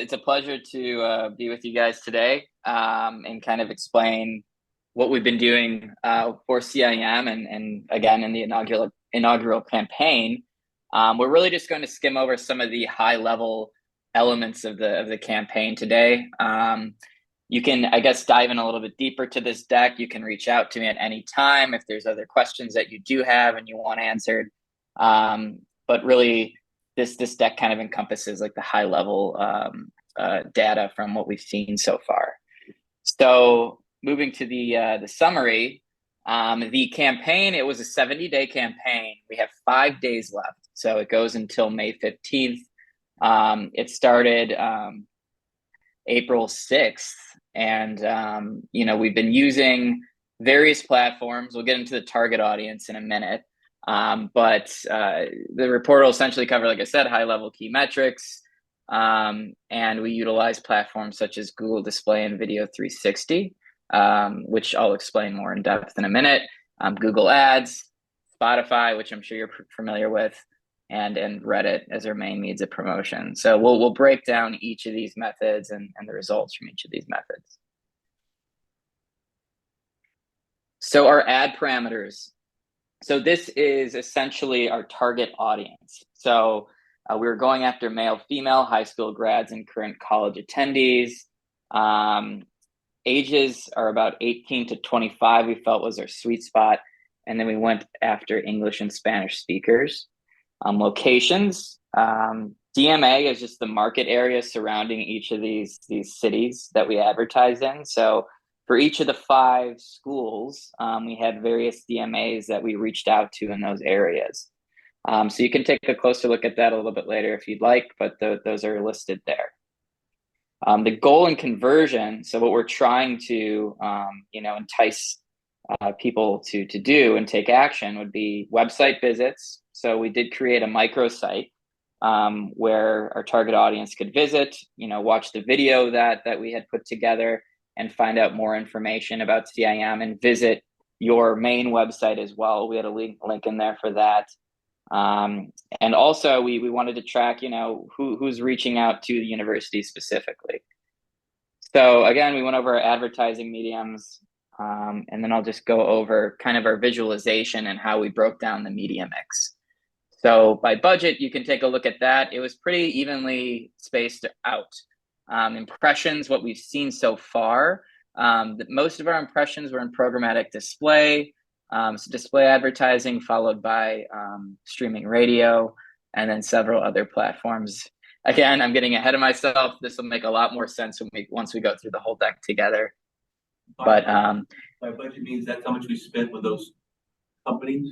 It's a pleasure to be with you guys today and kind of explain what we've been doing for CIM and again in the inaugural campaign. We're really just going to skim over some of the high level elements of the campaign today. You can, I guess, dive in a little bit deeper to this deck. You can reach out to me at any time if there's other questions that you do have and you want answered. But really, this deck kind of encompasses like the high level data from what we've seen so far. So moving to the summary, the campaign, it was a 70-day campaign. We have 5 days left, so it goes until May 15th. It started April 6th, and we've been using various platforms. We'll get into the target audience in a minute. But the report will essentially cover, like I said, high-level key metrics, and we utilize platforms such as Google Display and Video 360, which I'll explain more in depth in a minute, Google Ads, Spotify, which I'm sure you're familiar with, and Reddit as our main means of promotion. So we'll break down each of these methods and the results from each of these methods. So our ad parameters. So this is essentially our target audience. So we were going after male, female, high school grads, and current college attendees. Ages are about 18 to 25, we felt was our sweet spot. And then we went after English and Spanish speakers. Locations, DMA is just the market area surrounding each of these cities that we advertise in. So for each of the 5 schools, we had various DMAs that we reached out to in those areas. So you can take a closer look at that a little bit later if you'd like, but those are listed there. The goal and conversion, so what we're trying to entice people to do and take action would be website visits. So we did create a microsite where our target audience could visit, watch the video that we had put together and find out more information about CIM and visit your main website as well. We had a link in there for that. And also we wanted to track, who's reaching out to the university specifically. So again, we went over our advertising mediums, and then I'll just go over kind of our visualization and how we broke down the media mix. So by budget, you can take a look at that. It was pretty evenly spaced out. Impressions, what we've seen so far, most of our impressions were in programmatic display, so display advertising followed by streaming radio, and then several other platforms. Again, I'm getting ahead of myself. This will make a lot more sense once we go through the whole deck together. But by budget means that's how much we spent with those companies?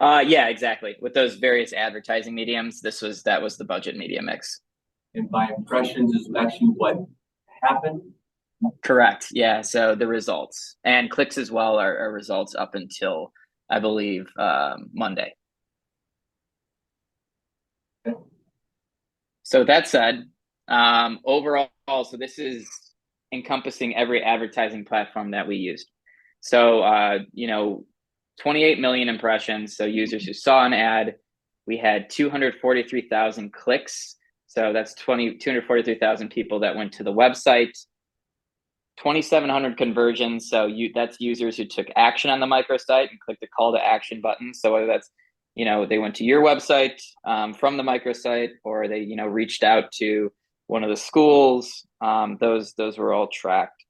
Yeah, exactly. With those various advertising mediums, that was the budget media mix. And by impressions is actually what happened? Correct. Yeah. So the results and clicks as well are results up until, I believe, Monday. Okay. So that said, overall, so this is encompassing every advertising platform that we used. So, 28 million impressions. So users who saw an ad, we had 243,000 clicks. So that's 243,000 people that went to the website. 2,700 conversions. So that's users who took action on the microsite and clicked the call to action button. So whether that's, they went to your website from the microsite, or they, reached out to one of the schools, those were all tracked.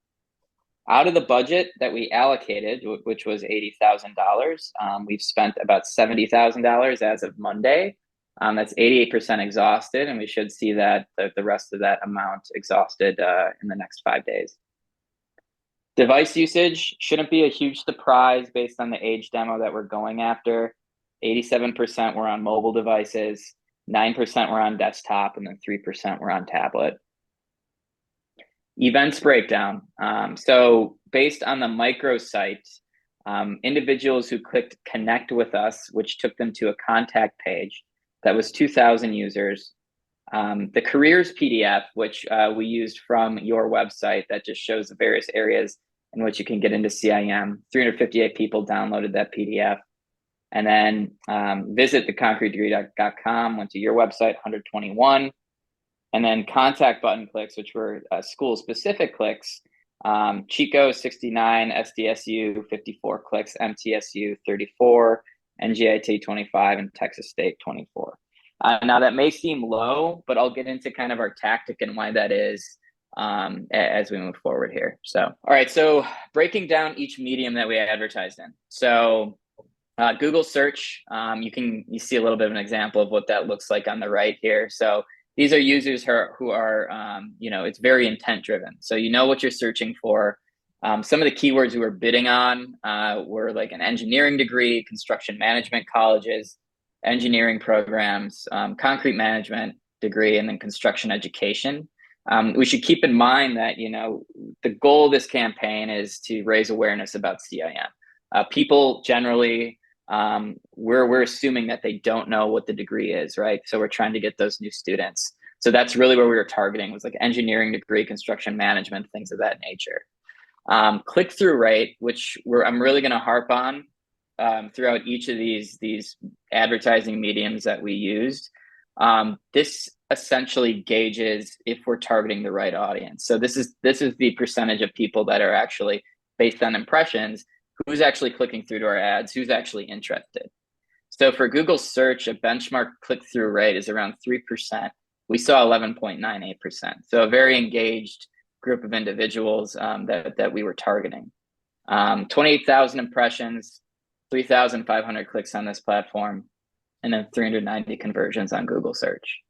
Out of the budget that we allocated, which was $80,000, we've spent about $70,000 as of Monday. That's 88% exhausted, and we should see that the rest of that amount exhausted in the next 5 days. Device usage shouldn't be a huge surprise based on the age demo that we're going after. 87% were on mobile devices, 9% were on desktop, and then 3% were on tablet. Events breakdown. So based on the microsite, individuals who clicked connect with us, which took them to a contact page, that was 2,000 users. The careers PDF, which we used from your website, that just shows the various areas in which you can get into CIM. 358 people downloaded that PDF. And then visit theconcretedegree.com, went to your website, 121. And then contact button clicks, which were school-specific clicks, Chico 69, SDSU 54 clicks, MTSU 34, NGIT 25, and Texas State 24. Now that may seem low, but I'll get into kind of our tactic and why that is as we move forward here. So, all right, so breaking down each medium that we advertised in. So Google search, you see a little bit of an example of what that looks like on the right here. So these are users who are it's very intent driven. So you know what you're searching for. Some of the keywords we were bidding on were like an engineering degree, construction management colleges, engineering programs, concrete management degree, and then construction education. We should keep in mind that, the goal of this campaign is to raise awareness about CIM. People generally, we're assuming that they don't know what the degree is, right? So we're trying to get those new students. So that's really where we were targeting, was like engineering degree, construction management, things of that nature. Click-through rate, which I'm really going to harp on throughout each of these advertising mediums that we used. This essentially gauges if we're targeting the right audience. So this is the percentage of people that are actually, based on impressions, who's actually clicking through to our ads, who's actually interested. So for Google search, a benchmark click-through rate is around 3%. We saw 11.98%. So a very engaged group of individuals that we were targeting. 28,000 impressions, 3,500 clicks on this platform, and then 390 conversions on Google search.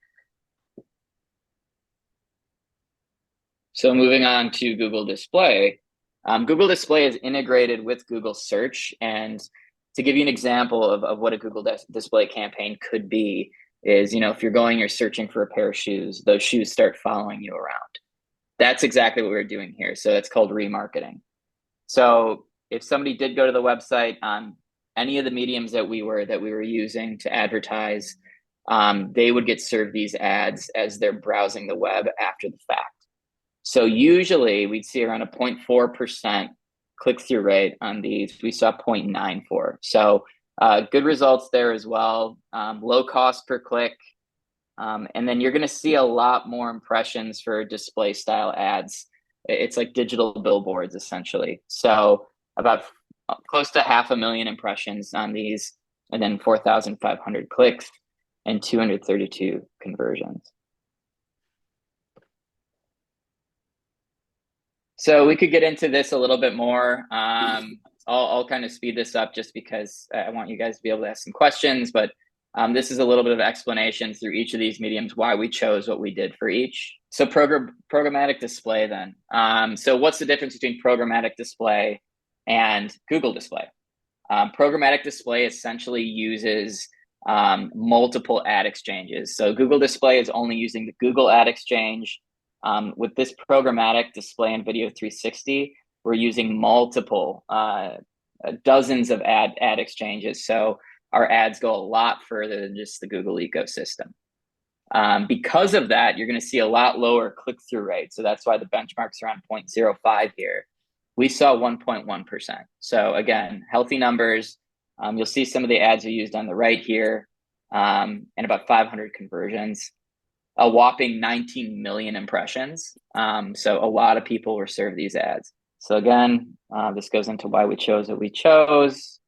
So moving on to Google Display. Google Display is integrated with Google Search. And to give you an example of what a Google Display campaign could be is, if you're searching for a pair of shoes, those shoes start following you around. That's exactly what we're doing here. So it's called remarketing. So if somebody did go to the website on any of the mediums that we were using to advertise, they would get served these ads as they're browsing the web after the fact. So usually we'd see around a 0.4% click-through rate on these. We saw 0.94. So good results there as well. Low cost per click. And then you're going to see a lot more impressions for display style ads. It's like digital billboards, essentially. So about close to 500,000 impressions on these, and then 4,500 clicks and 232 conversions. So we could get into this a little bit more. I'll kind of speed this up just because I want you guys to be able to ask some questions, but this is a little bit of explanation through each of these mediums, why we chose what we did for each. So programmatic display then. So what's the difference between programmatic display and Google Display? Programmatic display essentially uses multiple ad exchanges. So Google Display is only using the Google Ad Exchange. With this programmatic display and video 360, we're using multiple dozens of ad exchanges. So our ads go a lot further than just the Google ecosystem. Because of that, you're going to see a lot lower click-through rate. So that's why the benchmark's around 0.05 here. We saw 1.1%. So again, healthy numbers. You'll see some of the ads we used on the right here, and about 500 conversions. A whopping 19 million impressions. So a lot of people were served these ads. So again, this goes into why we chose what we chose.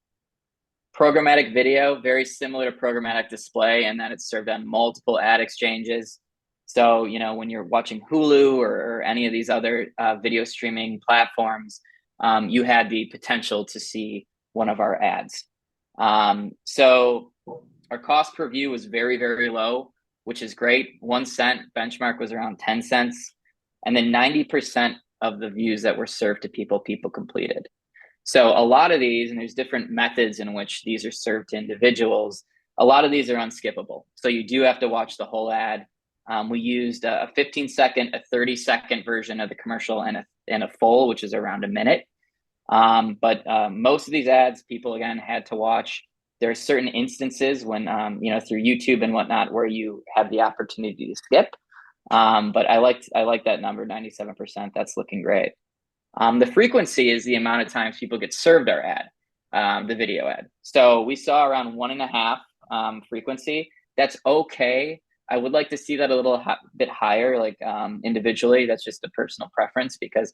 Programmatic video, very similar to programmatic display, and that it's served on multiple ad exchanges. So, when you're watching Hulu or any of these other video streaming platforms, you had the potential to see one of our ads. So our cost per view was very, very low, which is great. 1 cent, benchmark was around 10 cents. And then 90% of the views that were served to people completed. So a lot of these, and there's different methods in which these are served to individuals, a lot of these are unskippable. So you do have to watch the whole ad. We used a 15-second, a 30-second version of the commercial and a full, which is around a minute. But most of these ads, people, again, had to watch. There are certain instances when, through YouTube and whatnot, where you have the opportunity to skip. But I like that number, 97%. That's looking great. The frequency is the amount of times people get served our ad, the video ad. So we saw around 1.5 frequency. That's okay. I would like to see that a little bit higher, like individually. That's just a personal preference because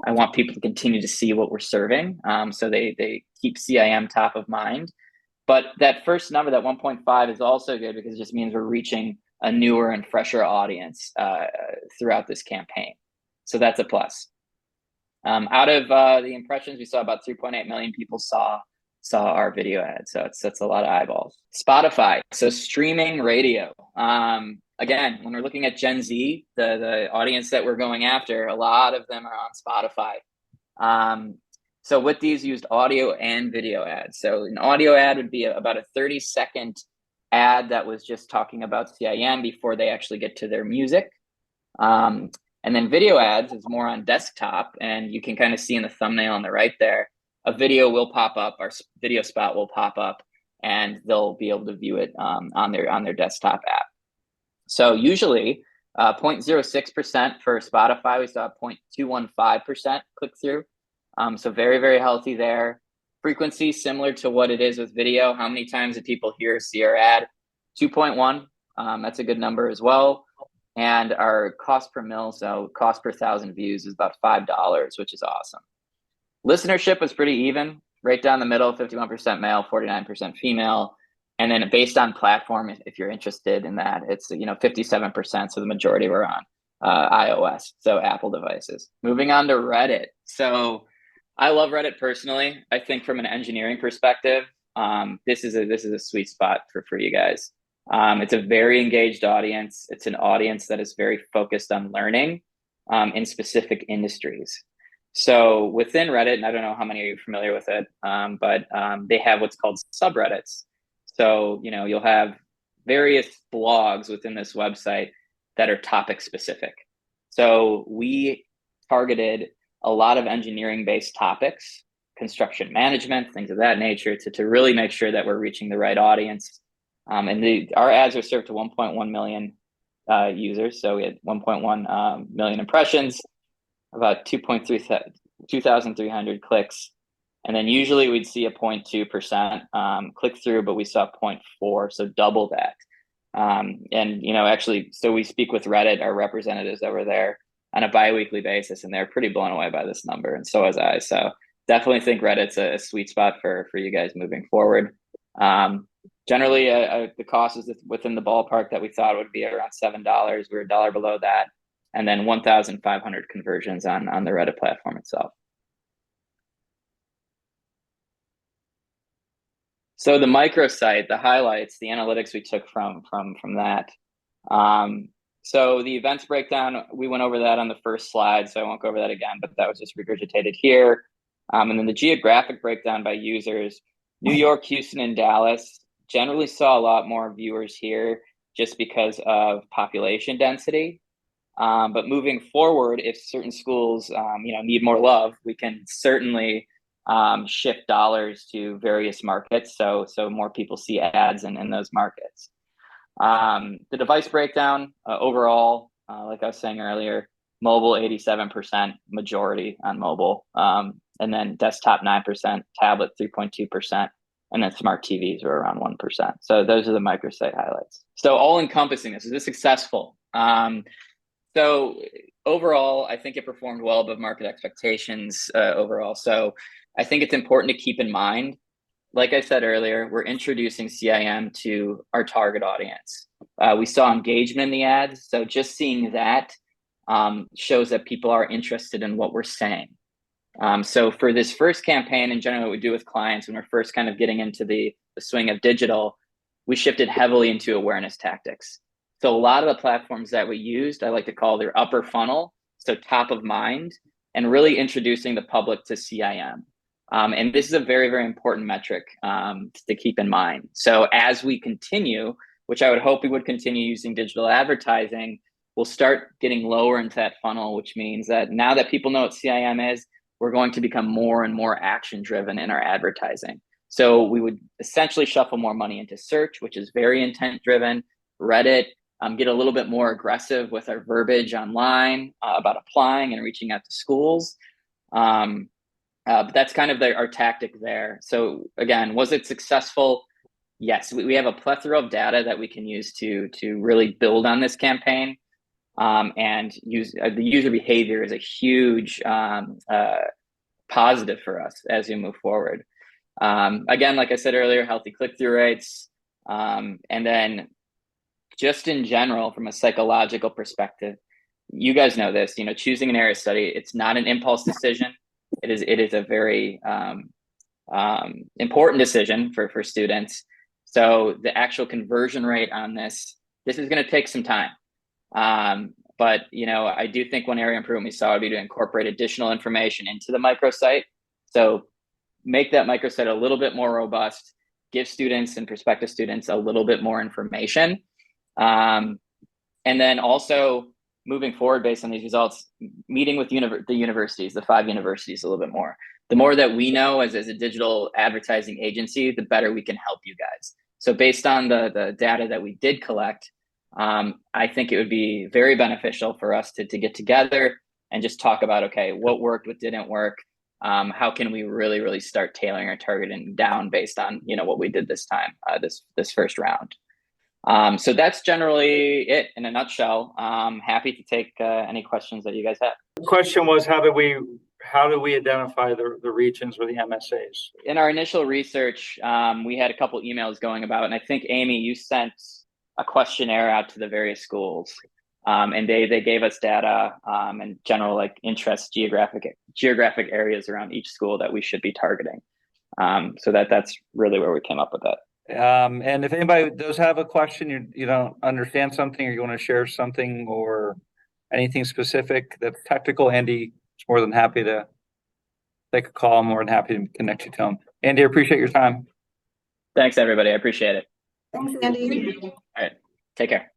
I want people to continue to see what we're serving. So they keep CIM top of mind. But that first number, that 1.5, is also good because it just means we're reaching a newer and fresher audience throughout this campaign. So that's a plus. Out of the impressions, we saw about 3.8 million people saw our video ad. So that's a lot of eyeballs. Spotify, so streaming radio. Again, when we're looking at Gen Z, the audience that we're going after, a lot of them are on Spotify. So with these, used audio and video ads. So an audio ad would be about a 30-second ad that was just talking about CIM before they actually get to their music. And then video ads is more on desktop, and you can kind of see in the thumbnail on the right there, a video will pop up, our video spot will pop up, and they'll be able to view it on their desktop app. So usually 0.06% for Spotify, we saw 0.215% click through. So very, very healthy there. Frequency, similar to what it is with video. How many times did people hear or see our ad? 2.1. That's a good number as well. And our cost per mil, so cost per 1,000 views, is about $5, which is awesome. Listenership was pretty even, right down the middle, 51% male, 49% female. And then based on platform, if you're interested in that, it's 57%. So the majority were on iOS, so Apple devices. Moving on to Reddit. So I love Reddit personally. I think from an engineering perspective, this is a sweet spot for you guys. It's a very engaged audience. It's an audience that is very focused on learning in specific industries. So within Reddit, and I don't know how many of you are familiar with it, but they have what's called subreddits. So, you'll have various blogs within this website that are topic specific. So we targeted a lot of engineering-based topics, construction management, things of that nature, to really make sure that we're reaching the right audience. And our ads are served to 1.1 million users. So we had 1.1 million impressions, about 2,300 clicks. And then usually we'd see a 0.2% click through, but we saw 0.4, so double that. And, actually, so we speak with Reddit, our representatives over there, on a bi-weekly basis, and they're pretty blown away by this number. And so was I. So definitely think Reddit's a sweet spot for you guys moving forward. Generally, the cost is within the ballpark that we thought it would be, around $7. We were $1 below that. And then 1,500 conversions on the Reddit platform itself. So the microsite, the highlights, the analytics we took from that. So the events breakdown, we went over that on the first slide, so I won't go over that again, but that was just regurgitated here. And then the geographic breakdown by users, New York, Houston, and Dallas generally saw a lot more viewers here just because of population density. But moving forward, if certain schools, need more love, we can certainly shift dollars to various markets, so more people see ads in those markets. The device breakdown overall, like I was saying earlier, mobile 87%, majority on mobile, and then desktop 9%, tablet 3.2%, and then smart TVs were around 1%. So those are the microsite highlights. So all encompassing this, is this successful? So overall, I think it performed well above market expectations overall. So I think it's important to keep in mind, like I said earlier, we're introducing CIM to our target audience. We saw engagement in the ads. So just seeing that shows that people are interested in what we're saying. So for this first campaign, in general, what we do with clients when we're first kind of getting into the swing of digital, we shifted heavily into awareness tactics. So a lot of the platforms that we used, I like to call their upper funnel, so top of mind, and really introducing the public to CIM. And this is a very, very important metric to keep in mind. So as we continue, which I would hope we would continue using digital advertising, we'll start getting lower into that funnel, which means that now that people know what CIM is, we're going to become more and more action driven in our advertising. So we would essentially shuffle more money into search, which is very intent driven, Reddit, get a little bit more aggressive with our verbiage online about applying and reaching out to schools. But that's kind of our tactic there. So again, was it successful? yes, we have a plethora of data that we can use to really build on this campaign. And use the user behavior is a huge positive for us as we move forward. Again, like I said earlier, healthy click-through rates, and then just in general, from a psychological perspective, you guys know this, choosing an area of study, it's not an impulse decision. It is a very important decision for students. So the actual conversion rate on this is going to take some time. But I do think one area improvement we saw would be to incorporate additional information into the microsite. So make that microsite a little bit more robust, give students and prospective students a little bit more information. And then also moving forward based on these results, meeting with the universities, the 5 universities a little bit more. The more that we know as a digital advertising agency, the better we can help you guys. So based on the data that we did collect, I think it would be very beneficial for us to get together and just talk about, okay, what worked, what didn't work. How can we really start tailoring our targeting down based on, what we did this time, this first round. So that's generally it in a nutshell. Happy to take any questions that you guys have. The question was, how do we identify the regions or the MSAs? In our initial research, we had a couple emails going about, and I think, Amy, you sent a questionnaire out to the various schools, and they gave us data and general interest geographic areas around each school that we should be targeting. So that's really where we came up with that. And if anybody does have a question, you don't understand something, or you want to share something or anything specific that's technical, Andy is more than happy to take a call. I'm more than happy to connect you to him. Andy, I appreciate your time. Thanks, everybody. I appreciate it. Thanks, Andy. All right. Take care.